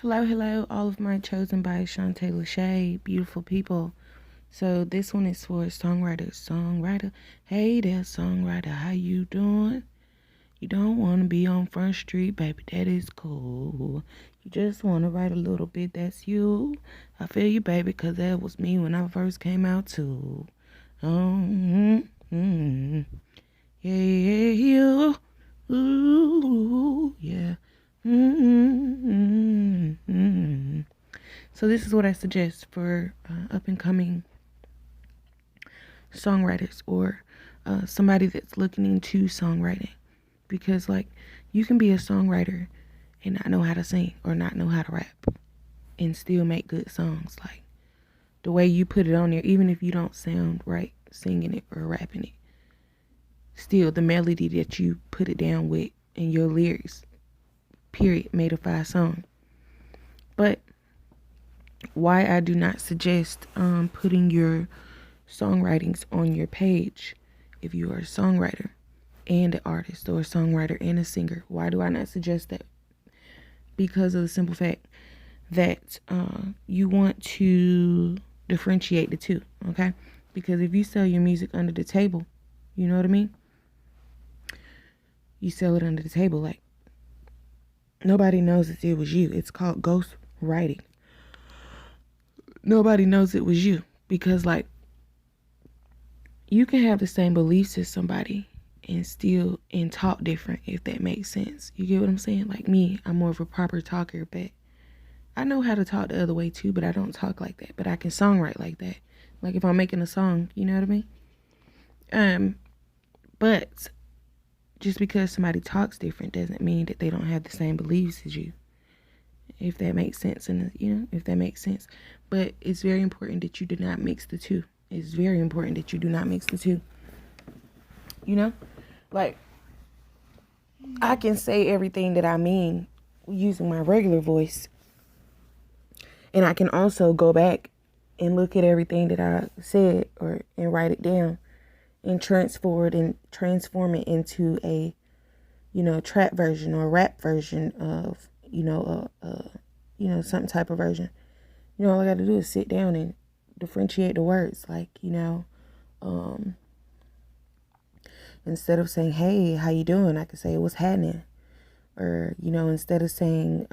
Hello, hello, all of my chosen by Shantae LeChey, beautiful people. So this one is for songwriter. Hey there, songwriter, how you doing? You don't want to be on Front Street, baby, that is cool. You just want to write a little bit, that's you. I feel you, baby, because that was me when I first came out, too. Mm-hmm. Yeah, you. Ooh, yeah. Mm-hmm. So this is what I suggest for up and coming songwriters or somebody that's looking into songwriting, because like you can be a songwriter and not know how to sing or not know how to rap and still make good songs. Like the way you put it on there, even if you don't sound right singing it or rapping it, still the melody that you put it down with and your lyrics, period, made a fire song. But why I do not suggest putting your songwritings on your page if you are a songwriter and an artist, or a songwriter and a singer. Why do I not suggest that? Because of the simple fact that you want to differentiate the two, okay? Because if you sell your music under the table, you know what I mean? You sell it under the table, like nobody knows that it was you. It's called ghost writing. Nobody knows it was you because like you can have the same beliefs as somebody and still and talk different, if that makes sense. You get what I'm saying? Like me, I'm more of a proper talker, but I know how to talk the other way too, but I don't talk like that. But I can songwrite like that. Like if I'm making a song, you know what I mean? But just because somebody talks different doesn't mean that they don't have the same beliefs as you. If that makes sense, and if that makes sense. But it's very important that you do not mix the two. It's very important that you do not mix the two. You know? Like, I can say everything that I mean using my regular voice. And I can also go back and look at everything that I said and write it down and transform it into a, trap version or rap version of, some type of version. All I got to do is sit down and differentiate the words. Like, instead of saying, hey, how you doing? I could say, what's happening? Or, instead of saying,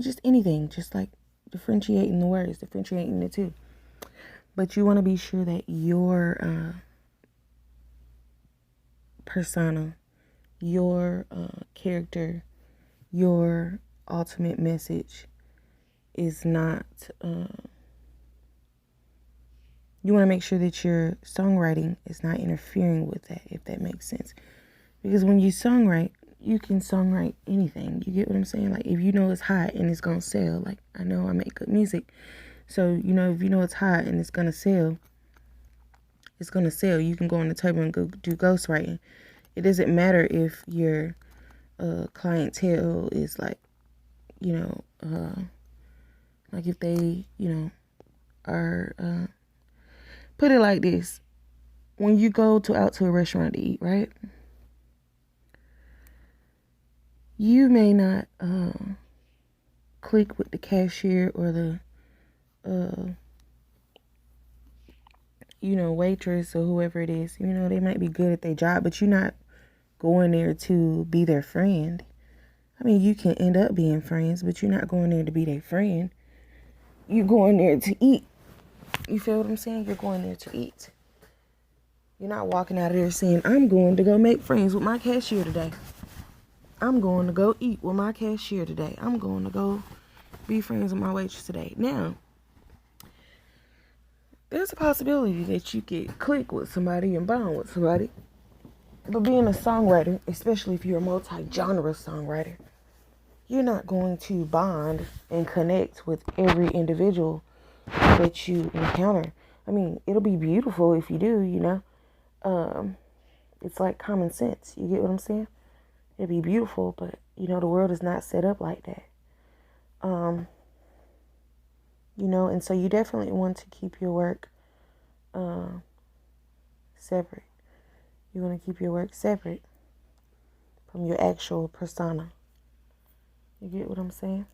just anything, just like differentiating the words, differentiating the two. But you want to be sure that your persona, your character, your ultimate message is not, you want to make sure that your songwriting is not interfering with that, if that makes sense. Because when you songwrite, you can songwrite anything. You get what I'm saying? Like, if you know it's hot and it's going to sell, like, I know I make good music. So, if you know it's hot and it's going to sell, it's going to sell. You can go on the table and go do ghostwriting. It doesn't matter if your clientele is like, like if they, are, put it like this. When you go out to a restaurant to eat, right? You may not click with the cashier or the waitress or whoever it is. They might be good at their job, but you're not going there to be their friend. I mean, you can end up being friends, but you're not going there to be their friend. You're going there to eat. You feel what I'm saying? You're going there to eat. You're not walking out of there saying, I'm going to go make friends with my cashier today. I'm going to go eat with my cashier today. I'm going to go be friends with my waitress today. Now, there's a possibility that you could click with somebody and bond with somebody. But being a songwriter, especially if you're a multi-genre songwriter, you're not going to bond and connect with every individual that you encounter. I mean, it'll be beautiful if you do, It's like common sense. You get what I'm saying? It'd be beautiful, but, the world is not set up like that. And so you definitely want to keep your work separate. You want to keep your work separate from your actual persona. You get what I'm saying?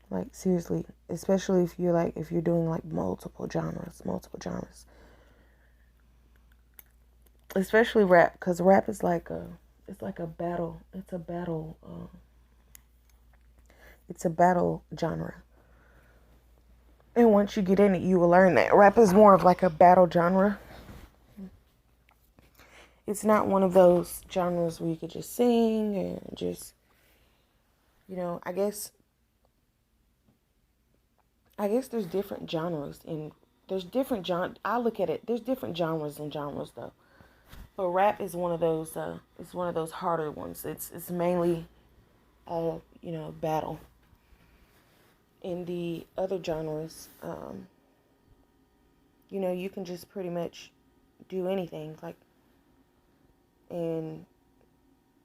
Like, seriously, especially if you're doing like multiple genres. Especially rap, because rap is it's like a battle. It's a battle genre. And once you get in it, you will learn that rap is more of like a battle genre. It's not one of those genres where you could just sing and just, I guess there's different genres and there's different I look at it, there's different genres and genres though. But rap is one of those it's one of those harder ones. It's mainly battle. In the other genres, you can just pretty much do anything, like, and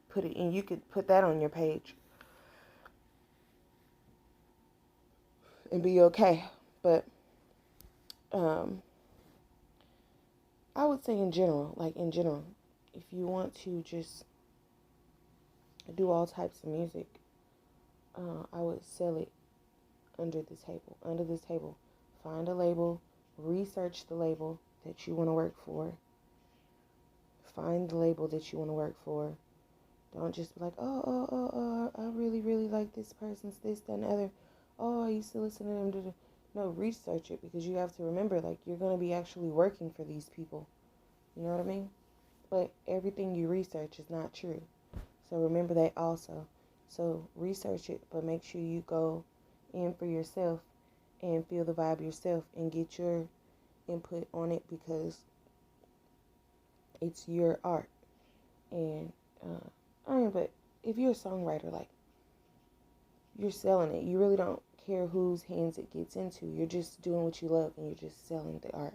put it, and you could put that on your page and be okay. But I would say in general, if you want to just do all types of music, I would sell it under the table. Find a label, research the label that you want to work for. Find the label that you want to work for. Don't just be like, I really, really like this person's this, that, and the other. Oh, I used to listen to them. No, research it, because you have to remember, like, you're going to be actually working for these people. You know what I mean? But everything you research is not true. So remember that also. So research it, but make sure you go in for yourself and feel the vibe yourself and get your input on it, because it's your art. And but if you're a songwriter, like, you're selling it. You really don't care whose hands it gets into. You're just doing what you love and you're just selling the art.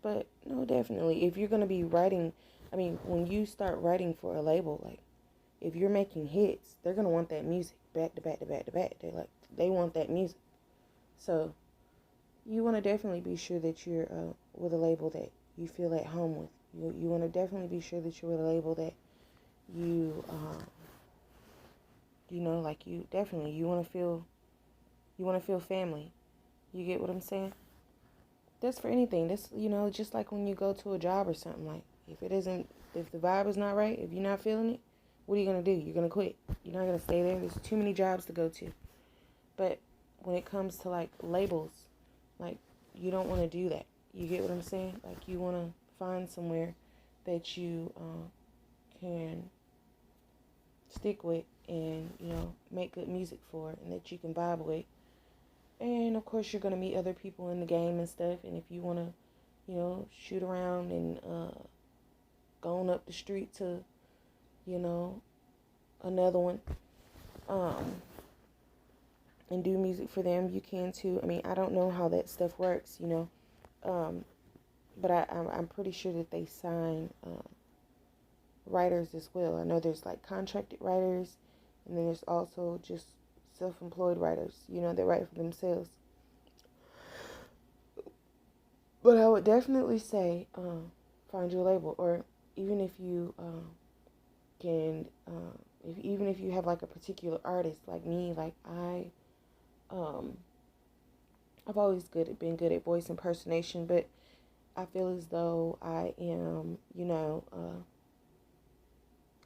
But no, definitely, if you're gonna be writing, when you start writing for a label, like, if you're making hits, they're gonna want that music back to back to back to back. They want that music. So you want to definitely be sure that you're with a label that you feel at home with. You want to definitely be sure that you're with a label that you you want to feel family. You get what I'm saying? That's for anything. That's, just like when you go to a job or something, like, if the vibe is not right, if you're not feeling it, what are you going to do? You're going to quit. You're not going to stay there. There's too many jobs to go to. But when it comes to, like, labels, like, you don't want to do that. You get what I'm saying? Like, you want to find somewhere that you can stick with and, make good music for, and that you can vibe with. And, of course, you're going to meet other people in the game and stuff. And if you want to, shoot around and go on up the street to, another one, and do music for them, you can too. I don't know how that stuff works, but I'm pretty sure that they sign writers as well. I know there's, like, contracted writers, and then there's also just self-employed writers, that write for themselves. But I would definitely say find your label, or even if you even if you have, like, a particular artist, like me, like, I've always been good at voice impersonation, but I feel as though I am,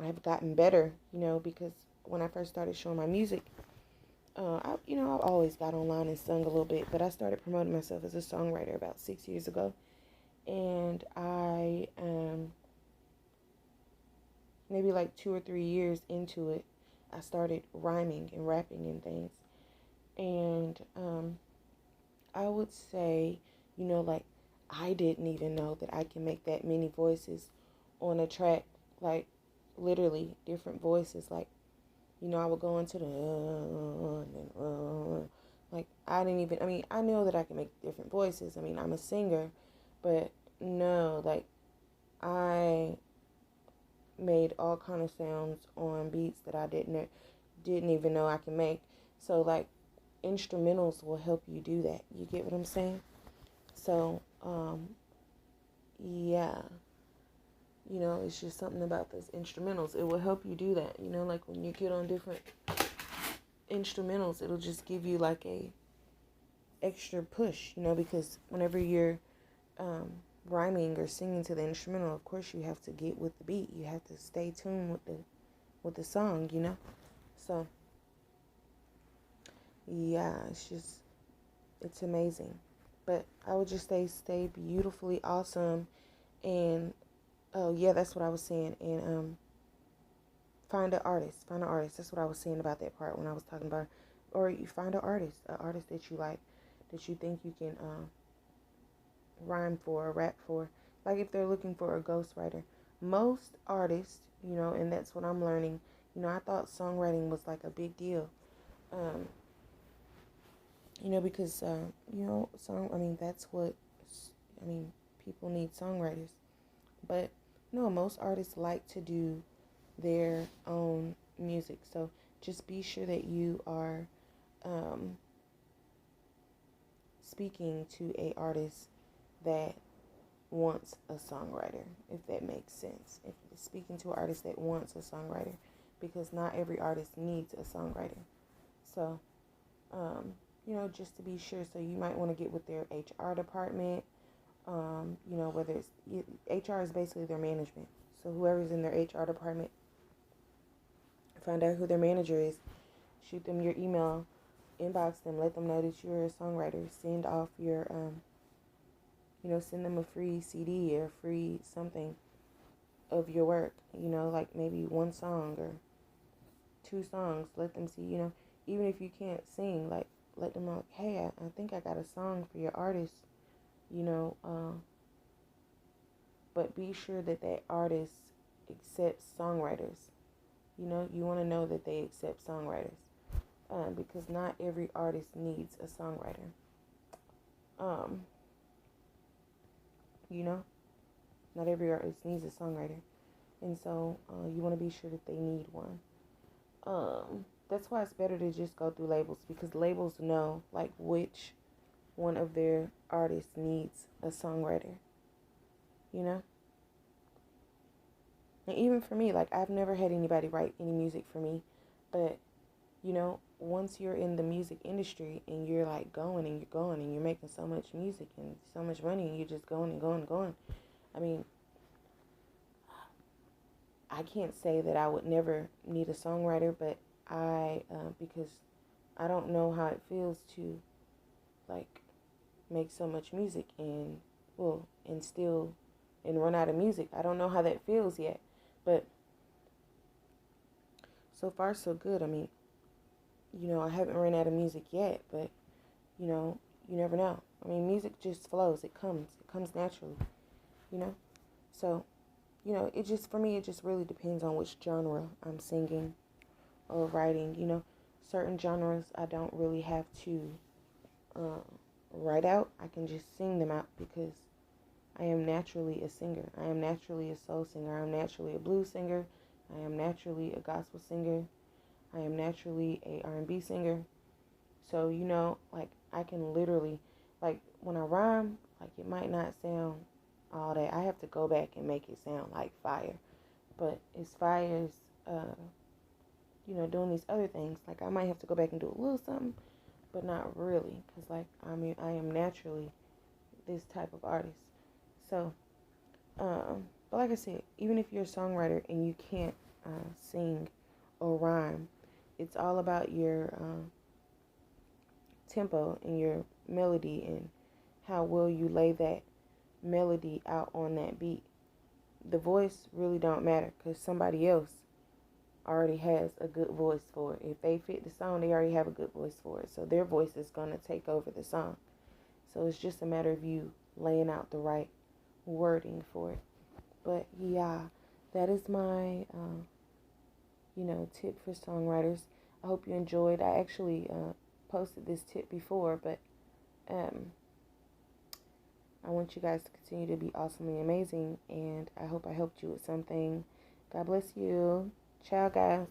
I've gotten better, because when I first started showing my music, I've always got online and sung a little bit, but I started promoting myself as a songwriter about 6 years ago, and I maybe like 2 or 3 years into it, I started rhyming and rapping and things, and I would say, like, I didn't even know that I can make that many voices on a track, like, literally different voices, like, I would go into the like, I didn't even, I know that I can make different voices. I'm a singer, but no, like, I made all kind of sounds on beats that I didn't even know I can make. So, like, instrumentals will help you do that. You get what I'm saying? So, yeah, it's just something about those instrumentals. It will help you do that. Like when you get on different instrumentals, it'll just give you like a extra push, because whenever you're rhyming or singing to the instrumental, of course you have to get with the beat. You have to stay tuned with the song, So yeah, it's amazing. But I would just stay beautifully awesome, and oh yeah, that's what I was saying. And find an artist. Find an artist. That's what I was saying about that part when I was talking about, or you find an artist that you like, that you think you can rhyme for or rap for. Like if they're looking for a ghostwriter, most artists, and that's what I'm learning. I thought songwriting was like a big deal. Because that's what people need songwriters. But no, most artists like to do their own music. So just be sure that you are speaking to a artist that wants a songwriter, if that makes sense. If speaking to an artist that wants a songwriter, because not every artist needs a songwriter. So, just to be sure. So you might want to get with their HR department. Whether it's HR is basically their management. So whoever's in their HR department, find out who their manager is. Shoot them your email, inbox them, let them know that you're a songwriter. Send off your, send them a free CD or free something of your work. Like maybe one song or 2 songs. Let them see. Even if you can't sing, like let them know, hey, I think I got a song for your artist. But be sure that artist accepts songwriters. You want to know that they accept songwriters, because not every artist needs a songwriter. Not every artist needs a songwriter, and so you want to be sure that they need one. That's why it's better to just go through labels, because labels know like which one of their artists needs a songwriter. And even for me, like I've never had anybody write any music for me, but once you're in the music industry and you're like going and you're going and you're making so much music and so much money and you're just going and going and going, I can't say that I would never need a songwriter, but because I don't know how it feels to like make so much music and run out of music. I don't know how that feels yet, but so far so good. I haven't run out of music yet, but you never know. Music just flows. It comes naturally, so it just, for me, it just really depends on which genre I'm singing or writing. Certain genres I don't really have to write out. I can just sing them out because I am naturally a singer. I am naturally a soul singer. I am naturally a blues singer. I am naturally a gospel singer. I am naturally a R&B singer. So, like I can literally, like when I rhyme, like it might not sound all that. I have to go back and make it sound like fire. But as fire as, doing these other things, like I might have to go back and do a little something, but not really. Because like, I am naturally this type of artist. So, but like I said, even if you're a songwriter and you can't sing or rhyme, it's all about your tempo and your melody and how well you lay that melody out on that beat. The voice really don't matter, because somebody else already has a good voice for it. If they fit the song, they already have a good voice for it. So their voice is going to take over the song. So it's just a matter of you laying out the right wording for it. But yeah, that is my tip for songwriters. I hope you enjoyed. I actually posted this tip before, but I want you guys to continue to be awesomely amazing, and I hope I helped you with something. God bless you. Ciao, guys.